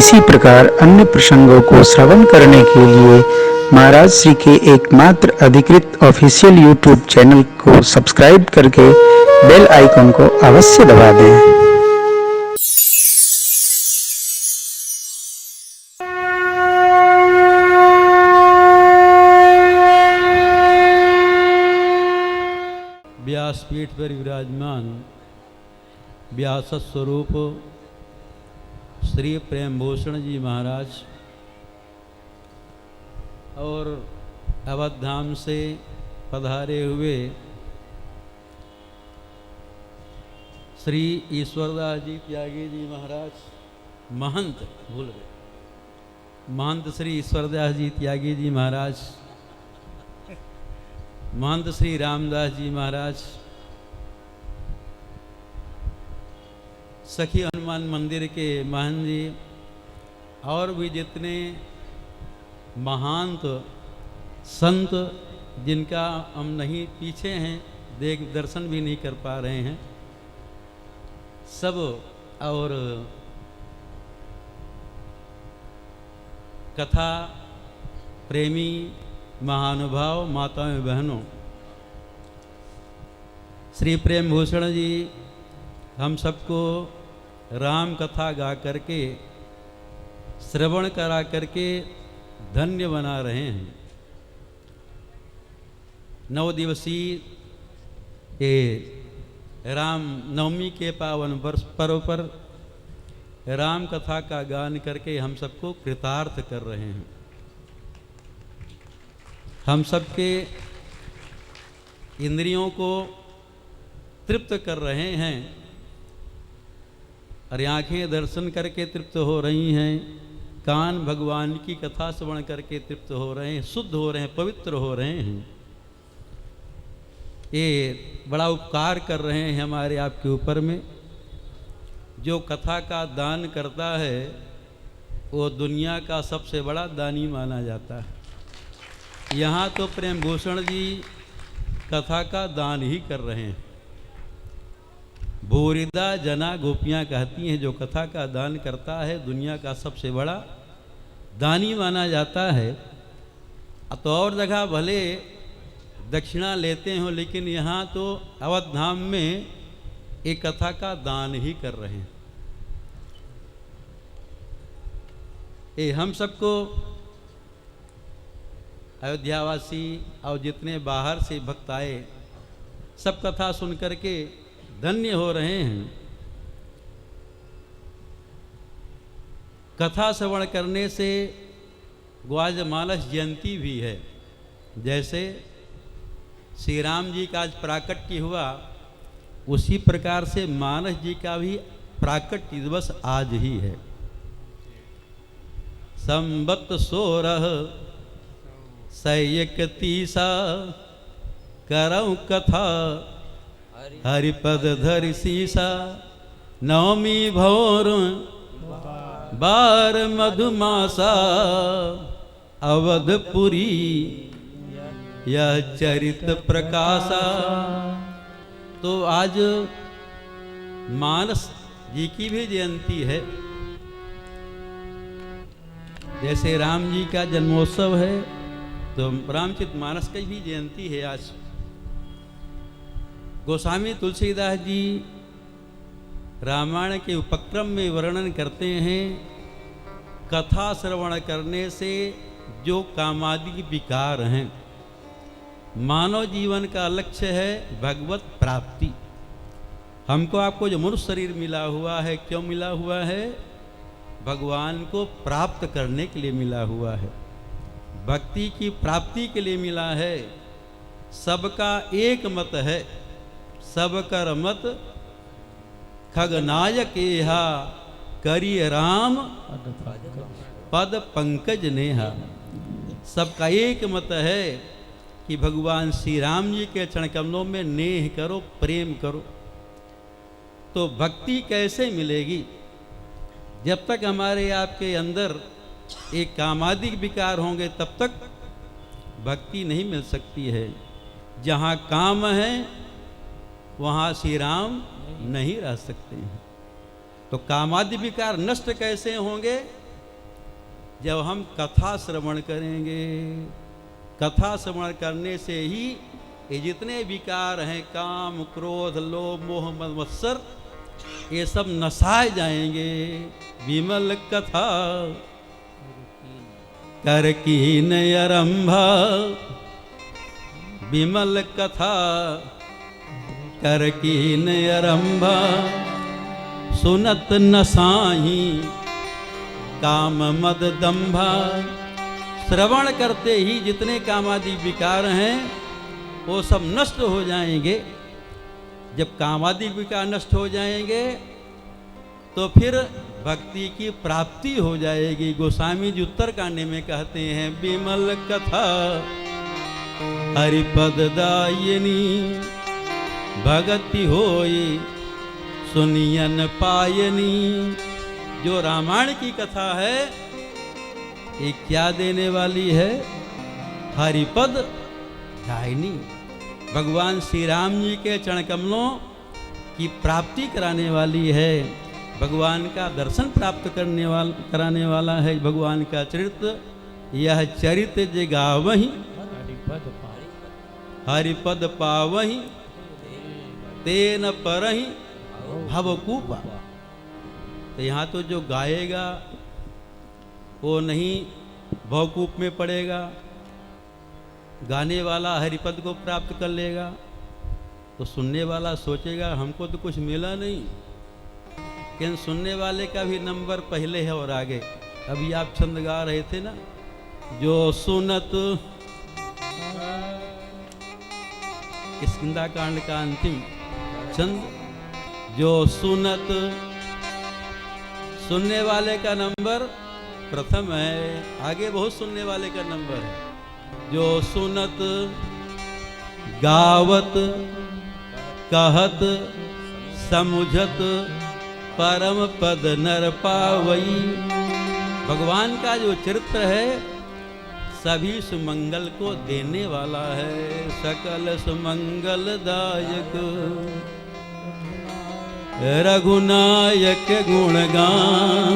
इसी प्रकार अन्य प्रसंगों को श्रवण करने के लिए महाराज श्री के एकमात्र अधिकृत ऑफिशियल यूट्यूब चैनल को सब्सक्राइब करके बेल आइकन को अवश्य दबा दें। व्यासपीठ पर विराजमान व्यास स्वरूप श्री प्रेमभूषण जी महाराज और अवध धाम से पधारे हुए श्री ईश्वरदास जी त्यागी जी महाराज महंत भूल गए महंत श्री ईश्वरदास जी त्यागी जी महाराज, महंत श्री रामदास जी महाराज, सखी हनुमान मंदिर के महंत जी और भी जितने महांत संत जिनका हम नहीं पीछे हैं, देख दर्शन भी नहीं कर पा रहे हैं सब, और कथा प्रेमी महानुभाव माताओं बहनों, श्री प्रेमभूषण जी हम सबको राम कथा गा करके श्रवण करा करके धन्य बना रहे हैं। 9 दिवसीय राम नवमी के पावन वर्ष पर्व पर राम कथा का गान करके हम सबको कृतार्थ कर रहे हैं। हम सबके इंद्रियों को तृप्त कर रहे हैं और आँखें दर्शन करके तृप्त हो रही हैं, कान भगवान की कथा श्रवण करके तृप्त हो रहे हैं, शुद्ध हो रहे हैं, पवित्र हो रहे हैं। ये बड़ा उपकार कर रहे हैं हमारे आपके ऊपर में। जो कथा का दान करता है वो दुनिया का सबसे बड़ा दानी माना जाता है। यहाँ तो प्रेमभूषण जी कथा का दान ही कर रहे हैं। भूरिदा जना गोपियाँ कहती हैं जो कथा का दान करता है दुनिया का सबसे बड़ा दानी माना जाता है। तो और जगह भले दक्षिणा लेते हो, लेकिन यहाँ तो अवध धाम में एक कथा का दान ही कर रहे हैं। ये हम सबको अयोध्यावासी और जितने बाहर से भक्त आए सब कथा सुन करके धन्य हो रहे हैं। कथा श्रवण करने से ग्वाजमानस जयंती भी है। जैसे श्री राम जी का आज प्राकट्य हुआ, उसी प्रकार से मानस जी का भी प्राकट्य दिवस आज ही है। संबत 16 31 करऊँ कथा हरिपद धरि सीसा, नवमी भोर बार मधुमासा, अवधपुरी यह चरित प्रकाशा। तो आज मानस जी की भी जयंती है। जैसे राम जी का जन्मोत्सव है तो रामचरित मानस की भी जयंती है आज। गोस्वामी तुलसीदास जी रामायण के उपक्रम में वर्णन करते हैं, कथा श्रवण करने से जो कामादि विकार हैं, मानव जीवन का लक्ष्य है भगवत प्राप्ति। हमको आपको जो मनुष्य शरीर मिला हुआ है, क्यों मिला हुआ है? भगवान को प्राप्त करने के लिए मिला हुआ है, भक्ति की प्राप्ति के लिए मिला है। सबका एक मत है, सब कर मत खगनायक एहा, करी राम पद पंकज नेहा। सबका एक मत है कि भगवान श्री राम जी के चरण कमलों में नेह करो, प्रेम करो। तो भक्ति कैसे मिलेगी? जब तक हमारे आपके अंदर एक कामादिक विकार होंगे तब तक भक्ति नहीं मिल सकती है। जहाँ काम है वहाँ श्री राम नहीं रह सकते हैं। तो कामादि विकार नष्ट कैसे होंगे? जब हम कथा श्रवण करेंगे। कथा श्रवण करने से ही ये जितने विकार हैं, काम, क्रोध, लोभ, मोह, मद, मत्सर, ये सब नसाए जाएंगे। विमल कथा कर कीन आरंभा, विमल कथा कर कीन आरंभा, सुनत नसाही काम मद दंभा। श्रवण करते ही जितने कामादि विकार हैं वो सब नष्ट हो जाएंगे। जब कामादि विकार नष्ट हो जाएंगे तो फिर भक्ति की प्राप्ति हो जाएगी। गोस्वामी जी उत्तर कांड में कहते हैं, विमल कथा हरिपद दायिनी, भगति होई सुनियन पायनी। जो रामायण की कथा है ये क्या देने वाली है? हरिपद दायिनी, भगवान श्री राम जी के चरण कमलों की प्राप्ति कराने वाली है। भगवान का दर्शन प्राप्त कराने वाला है भगवान का चरित्र। यह चरित्र जे गावहीं हरिपद पावहीं, तेन परहीं भवकूपा। तो यहाँ तो जो गाएगा वो नहीं भवकूप में पड़ेगा, गाने वाला हरिपद को प्राप्त कर लेगा। तो सुनने वाला सोचेगा हमको तो कुछ मिला नहीं, लेकिन सुनने वाले का भी नंबर पहले है और आगे। अभी आप छंद गा रहे थे ना, जो सुनत, किष्किंधा कांड का अंतिम छंद, जो सुनत, सुनने वाले का नंबर प्रथम है, आगे बहुत सुनने वाले का नंबर है। जो सुनत गावत कहत समुझत परम पद नर पावई। भगवान का जो चरित्र है सभी सुमंगल को देने वाला है। सकल सुमंगल दायक रघुनायक गुणगान,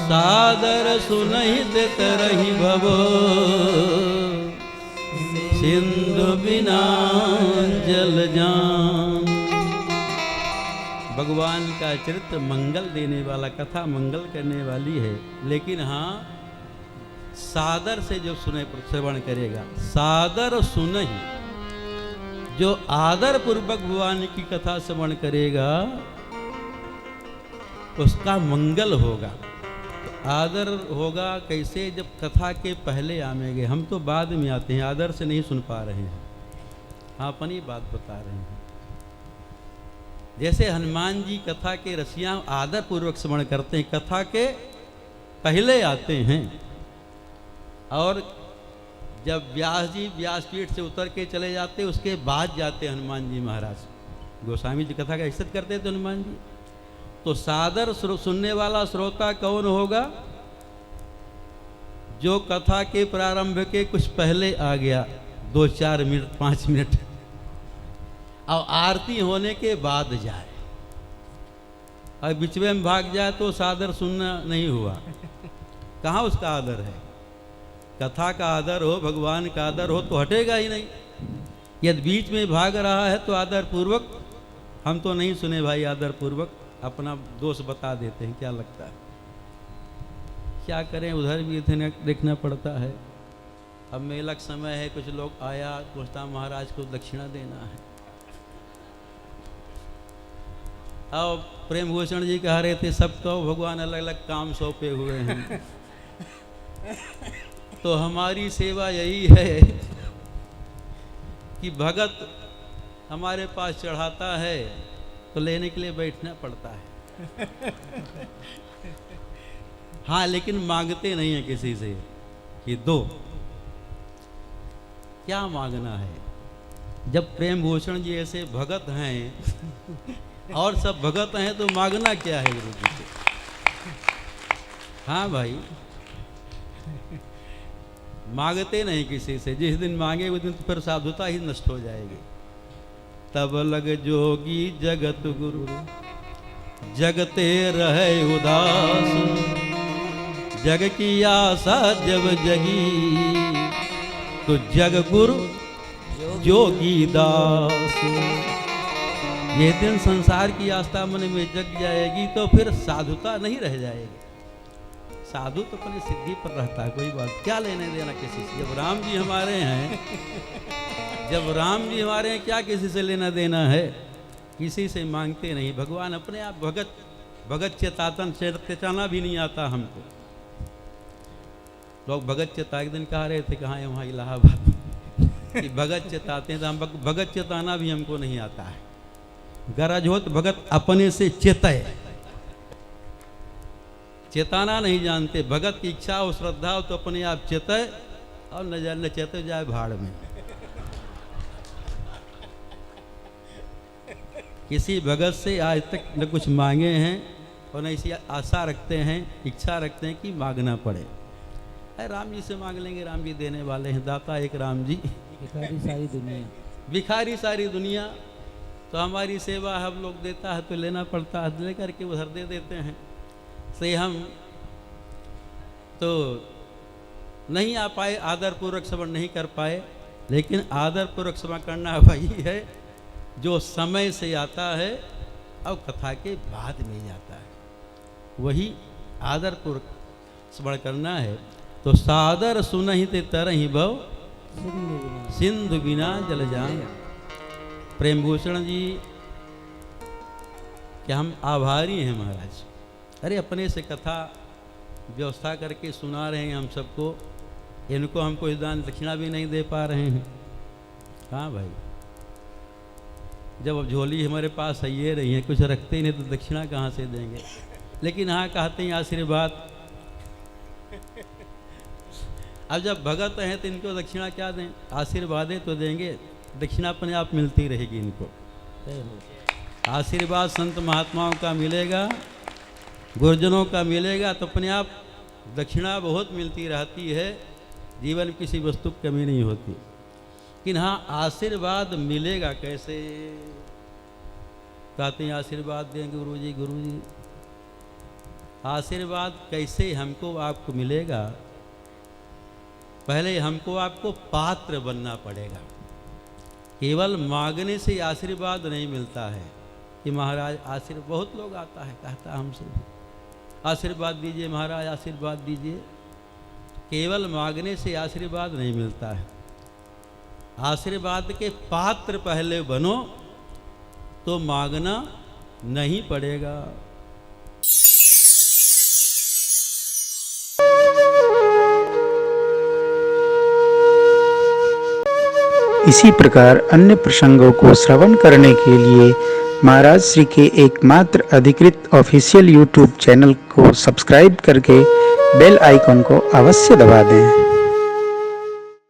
सादर सुनहित तरहि भवो सिंधु बिना जल जान। भगवान का चरित्र मंगल देने वाला, कथा मंगल करने वाली है। लेकिन हाँ, सादर से जो सुने श्रवण करेगा, सादर सुनहि, जो आदर पूर्वक भगवान की कथा श्रवण करेगा उसका मंगल होगा। तो आदर होगा कैसे? जब कथा के पहले आमेंगे, हम तो बाद में आते हैं, आदर से नहीं सुन पा रहे हैं। हाँ, अपनी बात बता रहे हैं। जैसे हनुमान जी कथा के रसिया आदर पूर्वक श्रवण करते हैं, कथा के पहले आते हैं। और जब व्यास जी व्यासपीठ से उतर के चले जाते उसके बाद जाते हनुमान जी महाराज। गोस्वामी जी कथा का इज्जत करते थे हनुमान जी। तो सादर सुनने वाला श्रोता कौन होगा? जो कथा के प्रारंभ के कुछ पहले आ गया, 2-4 मिनट 5 मिनट, और आरती होने के बाद जाए। और बीच में भाग जाए तो सादर सुनना नहीं हुआ। कहाँ उसका आदर है? कथा का आदर हो, भगवान का आदर हो तो हटेगा ही नहीं। यदि बीच में भाग रहा है तो आदर पूर्वक, हम तो नहीं सुने भाई, आदर पूर्वक अपना दोष बता देते हैं। क्या लगता है? क्या करें, उधर भी देखना पड़ता है। अब मेला का समय है, कुछ लोग आया, पूछता महाराज को दक्षिणा देना है। और प्रेम भूषण जी कह रहे थे सबको भगवान अलग अलग काम सौंपे हुए हैं। तो हमारी सेवा यही है कि भगत हमारे पास चढ़ाता है तो लेने के लिए बैठना पड़ता है। हाँ, लेकिन मांगते नहीं है किसी से कि दो। क्या मांगना है? जब प्रेम भूषण जी ऐसे भगत हैं और सब भगत हैं तो मांगना क्या है गुरु जी से? हाँ भाई, मांगते नहीं किसी से। जिस दिन मांगे उस दिन तो फिर साधुता ही नष्ट हो जाएगी। तब लग जोगी जगत गुरु, जगते रहे उदास, जग की आशा जब जगी तो जग गुरु जोगी दास। ये दिन संसार की आस्था मन में जग जाएगी तो फिर साधुता नहीं रह जाएगी। साधु तो अपनी सिद्धि पर रहता है, कोई बात क्या लेने देना किसी से। जब राम जी हमारे हैं, जब राम जी हमारे हैं, क्या किसी से लेना देना है, किसी से मांगते नहीं। भगवान अपने आप भगत चेतातन चेताना भी नहीं आता हमको। लोग भगत चेता एक दिन कह रहे थे, कहाँ है, वहाँ इलाहाबाद कि भगत चेताते हैं, तो हम भगत चेताना भी हमको नहीं आता है। गरज हो तो भगत अपने से चेताए, चेताना नहीं जानते। भगत की इच्छा हो, श्रद्धा हो तो अपने आप चेताए, और न चेते जाए भाड़ में। किसी भगत से आज तक न कुछ मांगे हैं और न इसी आशा रखते हैं, इच्छा रखते हैं कि मांगना पड़े। अरे राम जी से मांग लेंगे, राम जी देने वाले हैं, दाता एक राम जी, भिखारी सारी दुनिया। भिखारी सारी दुनिया। तो हमारी सेवा हम लोग देता है तो लेना पड़ता है, ले करके उधर दे देते हैं। से हम तो नहीं आ पाए, आदरपूर्वक श्रवण नहीं कर पाए, लेकिन आदरपूर्वक श्रवण करना वही है जो समय से आता है और कथा के बाद में जाता है, वही आदरपूर्वक श्रवण करना है। तो सादर सुनहि ते तरहि भव सिंधु बिना जल जान। प्रेम भूषण जी कि हम आभारी हैं महाराज। अरे अपने से कथा व्यवस्था करके सुना रहे हैं हम सबको, इनको हम कोई दान दक्षिणा भी नहीं दे पा रहे हैं। हाँ भाई, जब अब झोली हमारे पास है ये रही है, कुछ रखते ही नहीं तो दक्षिणा कहाँ से देंगे। लेकिन हाँ कहते हैं आशीर्वाद। अब जब भगत हैं तो इनको दक्षिणा क्या दें, आशीर्वादें तो देंगे, दक्षिणा अपने आप मिलती रहेगी इनको। आशीर्वाद संत महात्माओं का मिलेगा, गुरुजनों का मिलेगा, तो अपने आप दक्षिणा बहुत मिलती रहती है, जीवन में किसी वस्तु की कमी नहीं होती। लेकिन हाँ, आशीर्वाद मिलेगा कैसे, कहते हैं आशीर्वाद देंगे गुरुजी गुरुजी। आशीर्वाद कैसे हमको आपको मिलेगा, पहले हमको आपको पात्र बनना पड़ेगा। केवल मांगने से आशीर्वाद नहीं मिलता है कि महाराज आशीर्वाद, बहुत लोग आता है कहता हमसे आशीर्वाद दीजिए महाराज, आशीर्वाद दीजिए। केवल मांगने से आशीर्वाद नहीं मिलता है, आशीर्वाद के पात्र पहले बनो तो मांगना नहीं पड़ेगा। इसी प्रकार अन्य प्रसंगों को श्रवण करने के लिए महाराज श्री के एकमात्र अधिकृत ऑफिशियल यूट्यूब चैनल को सब्सक्राइब करके बेल आइकन को अवश्य दबा दें।